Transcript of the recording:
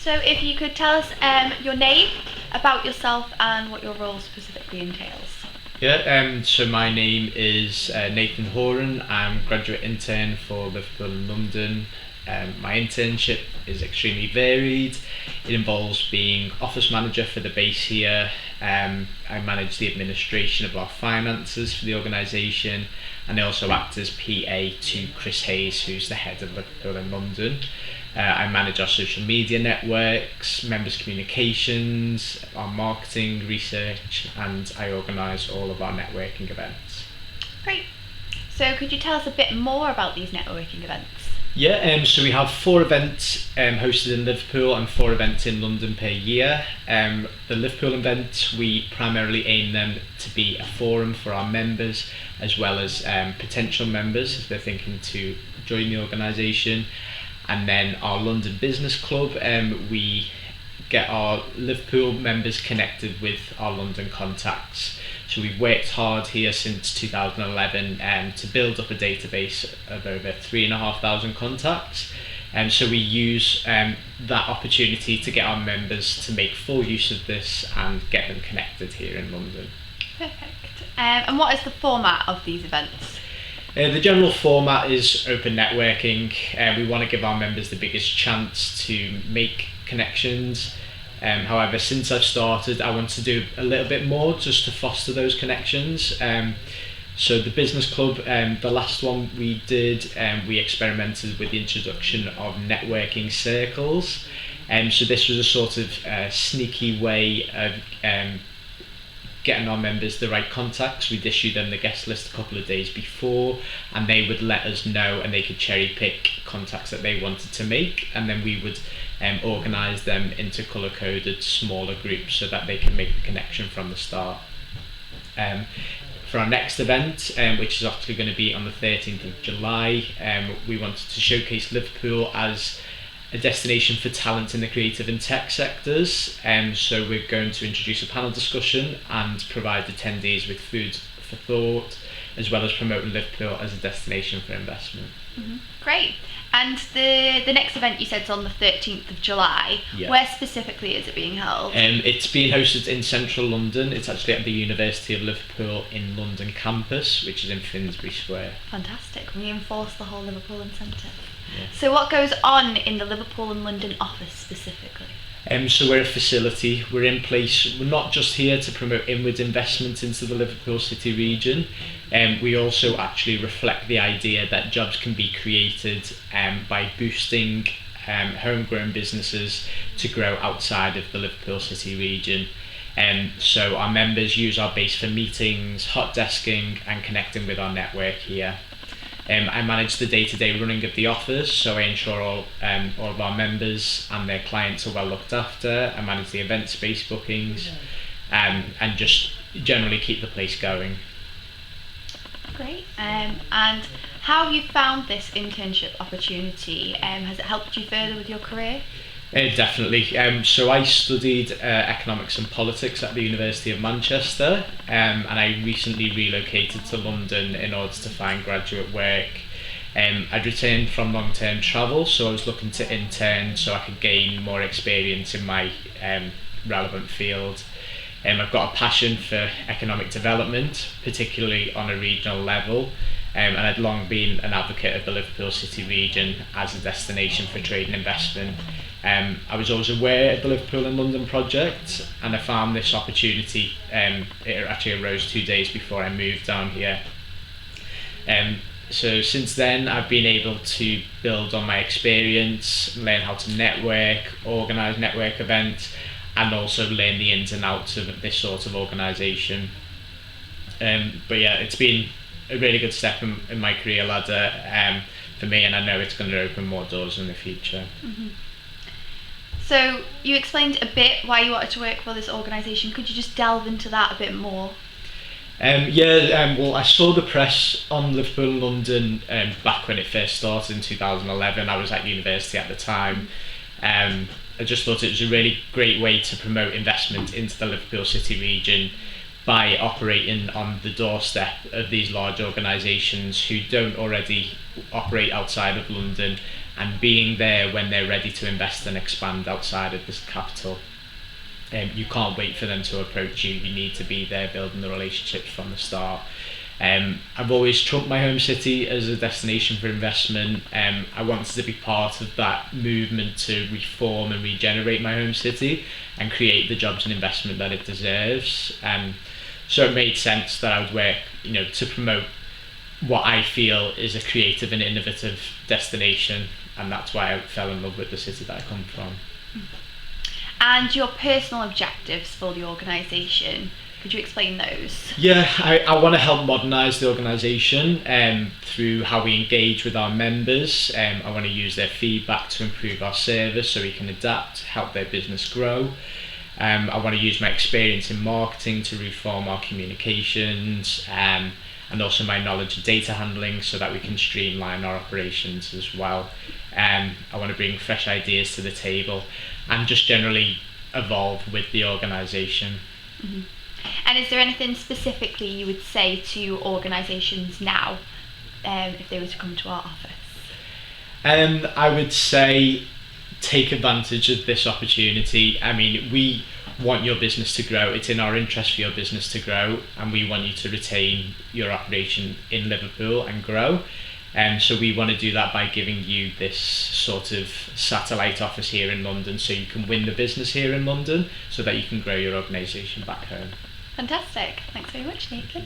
So if you could tell us your name, about yourself, and what your role specifically entails. So my name is Nathan Horan. I'm a graduate intern for Liverpool and London. My internship is extremely varied. It involves being office manager for the base here. I manage the administration of our finances for the organisation, and I also act as PA to Chris Hayes, who's the head of Liverpool and London. I manage our social media networks, members' communications, our marketing, research, and I organise all of our networking events. Great. So could you tell us a bit more about these networking events? So we have 4 events hosted in Liverpool and 4 events in London per year. The Liverpool events, we primarily aim them to be a forum for our members as well as potential members if they're thinking to join the organisation. And then our London Business Club, we get our Liverpool members connected with our London contacts. So we've worked hard here since 2011 to build up a database of over 3,500 contacts. And so we use that opportunity to get our members to make full use of this and get them connected here in London. Perfect. And what is the format of these events? The general format is open networking. We want to give our members the biggest chance to make connections. However, since I've started, I want to do a little bit more just to foster those connections. So the business club, the last one we did, we experimented with the introduction of networking circles. So this was a sort of sneaky way of getting our members the right contacts. We'd issue them the guest list a couple of days before, and they would let us know, and they could cherry pick contacts that they wanted to make, and then we would organise them into colour coded smaller groups so that they can make the connection from the start. For our next event, which is actually going to be on the 13th of July, we wanted to showcase Liverpool as a destination for talent in the creative and tech sectors. So we're going to introduce a panel discussion and provide attendees with food for thought, as well as promoting Liverpool as a destination for investment. Mm-hmm. Great. And the next event you said is on the 13th of July. Yeah. Where specifically is it being held? It's being hosted in central London. It's actually at the University of Liverpool in London campus, which is in Finsbury Square. Fantastic. Reinforce the whole Liverpool incentive. Yeah. So what goes on in the Liverpool and London office specifically? So we're a facility. We're in place. We're not just here to promote inward investment into the Liverpool City region. We also actually reflect the idea that jobs can be created by boosting homegrown businesses to grow outside of the Liverpool City region. So our members use our base for meetings, hot desking, and connecting with our network here. I manage the day-to-day running of the office, so I ensure all of our members and their clients are well looked after. I manage the event space bookings, and just generally keep the place going. Great. And how have you found this internship opportunity? Has it helped you further with your career? Definitely. So I studied economics and politics at the University of Manchester, and I recently relocated to London in order to find graduate work. I'd returned from long-term travel, so I was looking to intern so I could gain more experience in my relevant field. I've got a passion for economic development, particularly on a regional level, and I'd long been an advocate of the Liverpool City region as a destination for trade and investment. I was always aware of the Liverpool and London project, and I found this opportunity. It actually arose 2 days before I moved down here. So since then, I've been able to build on my experience, learn how to network, organise network events, and also learn the ins and outs of this sort of organisation. But yeah, it's been a really good step in my career ladder for me, and I know it's going to open more doors in the future. Mm-hmm. So you explained a bit why you wanted to work for this organisation. Could you just delve into that a bit more? Well, I saw the press on Liverpool and London back when it first started in 2011. I was at university at the time. I just thought it was a really great way to promote investment into the Liverpool City region by operating on the doorstep of these large organisations who don't already operate outside of London, and being there when they're ready to invest and expand outside of this capital. You can't wait for them to approach you. You need to be there building the relationships from the start. I've always trumped my home city as a destination for investment. I wanted to be part of that movement to reform and regenerate my home city and create the jobs and investment that it deserves. So it made sense that I would work, to promote what I feel is a creative and innovative destination, and that's why I fell in love with the city that I come from. And your personal objectives for the organisation, could you explain those? Yeah, I want to help modernise the organisation through how we engage with our members. I want to use their feedback to improve our service so we can adapt, help their business grow. I want to use my experience in marketing to reform our communications, and also my knowledge of data handling so that we can streamline our operations as well. I want to bring fresh ideas to the table and just generally evolve with the organisation. Mm-hmm. And is there anything specifically you would say to organisations now, if they were to come to our office? I would say take advantage of this opportunity. I mean, we want your business to grow. It's in our interest for your business to grow, and we want you to retain your operation in Liverpool and grow. So we want to do that by giving you this sort of satellite office here in London, so you can win the business here in London, so that you can grow your organisation back home. Fantastic. Thanks very much, Nathan.